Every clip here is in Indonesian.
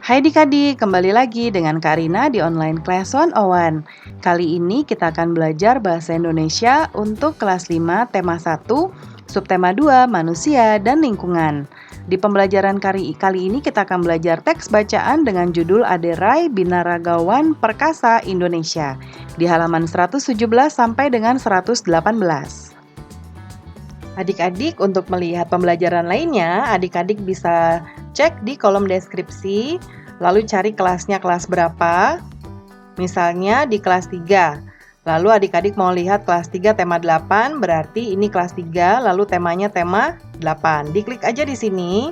Hai Adik-adik, kembali lagi dengan Kak Rina di Online Class 101. Kali ini kita akan belajar Bahasa Indonesia untuk kelas 5, tema 1, subtema 2, Manusia dan Lingkungan. Di pembelajaran kali ini kita akan belajar teks bacaan dengan judul Aderai Binaragawan Perkasa Indonesia di halaman 117 sampai dengan 118. Adik-adik, untuk melihat pembelajaran lainnya, adik-adik bisa cek di kolom deskripsi, lalu cari kelasnya kelas berapa. Misalnya di kelas 3. Lalu adik-adik mau lihat kelas 3 tema 8, berarti ini kelas 3, lalu temanya tema 8. Diklik aja di sini.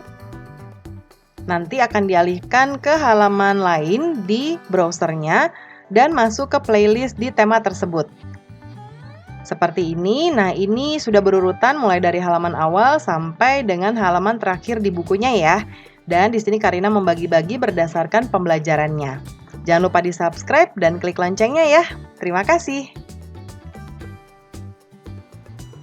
Nanti akan dialihkan ke halaman lain di browsernya dan masuk ke playlist di tema tersebut. Seperti ini. Nah, ini sudah berurutan mulai dari halaman awal sampai dengan halaman terakhir di bukunya ya. Dan di sini Karina membagi-bagi berdasarkan pembelajarannya. Jangan lupa di-subscribe dan klik loncengnya ya. Terima kasih.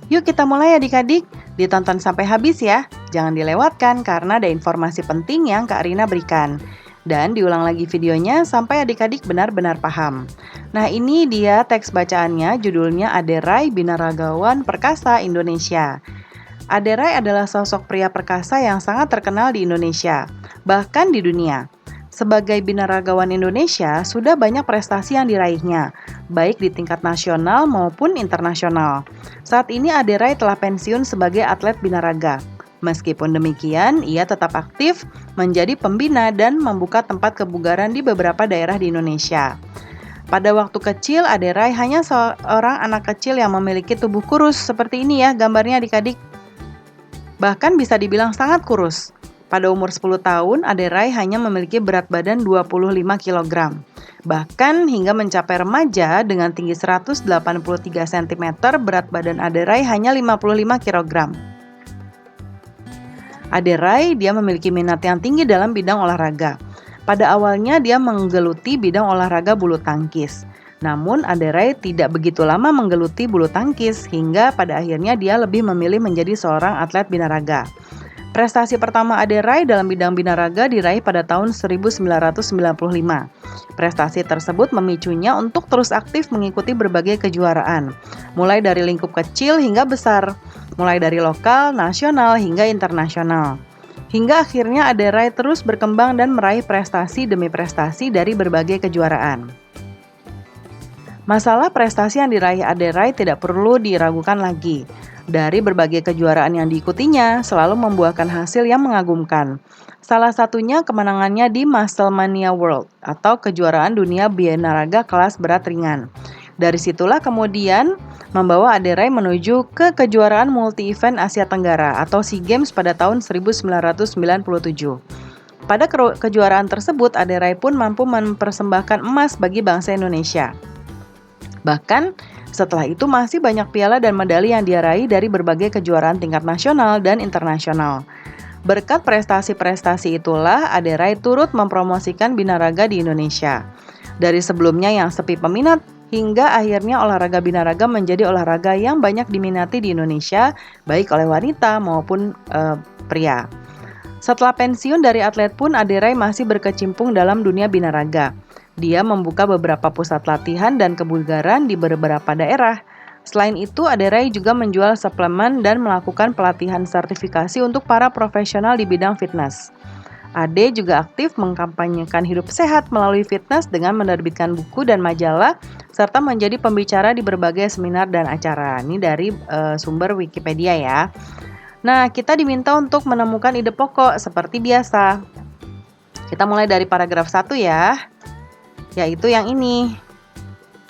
Yuk kita mulai adik-adik. Ditonton sampai habis ya. Jangan dilewatkan karena ada informasi penting yang Kak Rina berikan. Dan diulang lagi videonya sampai adik-adik benar-benar paham. Nah, ini dia teks bacaannya, judulnya Aderai Binaragawan Perkasa Indonesia. Aderai adalah sosok pria perkasa yang sangat terkenal di Indonesia, bahkan di dunia. Sebagai binaragawan Indonesia, sudah banyak prestasi yang diraihnya, baik di tingkat nasional maupun internasional. Saat ini Aderai telah pensiun sebagai atlet binaraga. Meskipun demikian, ia tetap aktif menjadi pembina dan membuka tempat kebugaran di beberapa daerah di Indonesia. Pada waktu kecil, Aderai hanya seorang anak kecil yang memiliki tubuh kurus. Seperti ini ya gambarnya adik-adik. Bahkan bisa dibilang sangat kurus. Pada umur 10 tahun, Aderai hanya memiliki berat badan 25 kg. Bahkan hingga mencapai remaja dengan tinggi 183 cm, berat badan Aderai hanya 55 kg. Aderai, dia memiliki minat yang tinggi dalam bidang olahraga. Pada awalnya dia menggeluti bidang olahraga bulu tangkis. Namun Aderai tidak begitu lama menggeluti bulu tangkis hingga pada akhirnya dia lebih memilih menjadi seorang atlet binaraga. Prestasi pertama Aderai dalam bidang binaraga diraih pada tahun 1995. Prestasi tersebut memicunya untuk terus aktif mengikuti berbagai kejuaraan, mulai dari lingkup kecil hingga besar, mulai dari lokal, nasional, hingga internasional. Hingga akhirnya Aderai terus berkembang dan meraih prestasi demi prestasi dari berbagai kejuaraan. Masalah prestasi yang diraih Aderai tidak perlu diragukan lagi. Dari berbagai kejuaraan yang diikutinya, selalu membuahkan hasil yang mengagumkan. Salah satunya kemenangannya di Musclemania World atau kejuaraan dunia binaraga kelas berat ringan. Dari situlah kemudian membawa Aderai menuju ke kejuaraan multi-event Asia Tenggara atau SEA Games pada tahun 1997. Pada kejuaraan tersebut, Aderai pun mampu mempersembahkan emas bagi bangsa Indonesia. Bahkan setelah itu masih banyak piala dan medali yang dia raih dari berbagai kejuaraan tingkat nasional dan internasional. Berkat prestasi-prestasi itulah Aderai turut mempromosikan binaraga di Indonesia. Dari sebelumnya yang sepi peminat, hingga akhirnya olahraga binaraga menjadi olahraga yang banyak diminati di Indonesia, baik oleh wanita maupun pria. Setelah pensiun dari atlet pun, Aderai masih berkecimpung dalam dunia binaraga. Dia membuka beberapa pusat latihan dan kebugaran di beberapa daerah. Selain itu, Aderai juga menjual suplemen dan melakukan pelatihan sertifikasi untuk para profesional di bidang fitness. Ade juga aktif mengkampanyekan hidup sehat melalui fitness dengan menerbitkan buku dan majalah, serta menjadi pembicara di berbagai seminar dan acara. Ini dari sumber Wikipedia ya. Nah, kita diminta untuk menemukan ide pokok seperti biasa. Kita mulai dari paragraf 1 ya. Yaitu yang ini,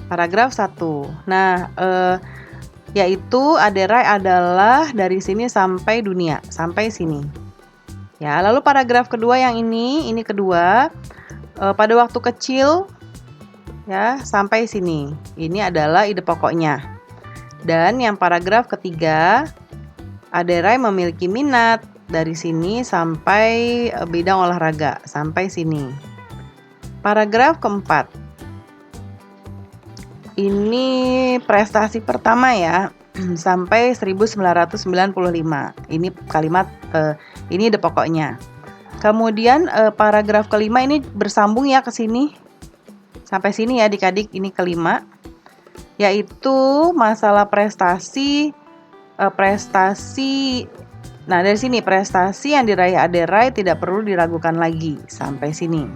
paragraf 1. Nah, yaitu Aderai adalah dari sini sampai dunia, sampai sini. Ya, lalu paragraf kedua yang ini kedua, pada waktu kecil, ya sampai sini. Ini adalah ide pokoknya. Dan yang paragraf ketiga, Aderai memiliki minat dari sini sampai bidang olahraga, sampai sini. Paragraf keempat. Ini prestasi pertama ya, sampai 1995. Ini kalimat, ini ide pokoknya. Kemudian paragraf kelima ini bersambung ya ke sini. Sampai sini ya adik-adik, ini kelima. Yaitu masalah prestasi. Nah, dari sini prestasi yang diraih Ade Rai tidak perlu diragukan lagi. Sampai sini.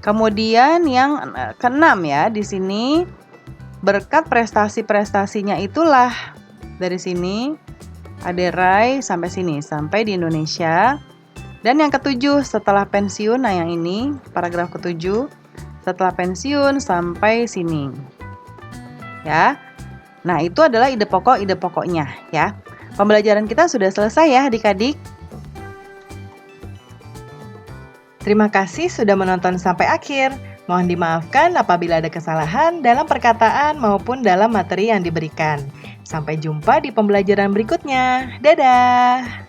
Kemudian yang keenam ya, di sini berkat prestasi-prestasinya itulah, dari sini Ade Rai sampai sini, sampai di Indonesia. Dan yang ketujuh, setelah pensiun, nah yang ini paragraf ketujuh, setelah pensiun sampai sini. Ya. Nah, itu adalah ide pokoknya ya. Pembelajaran kita sudah selesai ya adik-adik. Terima kasih sudah menonton sampai akhir. Mohon dimaafkan apabila ada kesalahan dalam perkataan maupun dalam materi yang diberikan. Sampai jumpa di pembelajaran berikutnya. Dadah!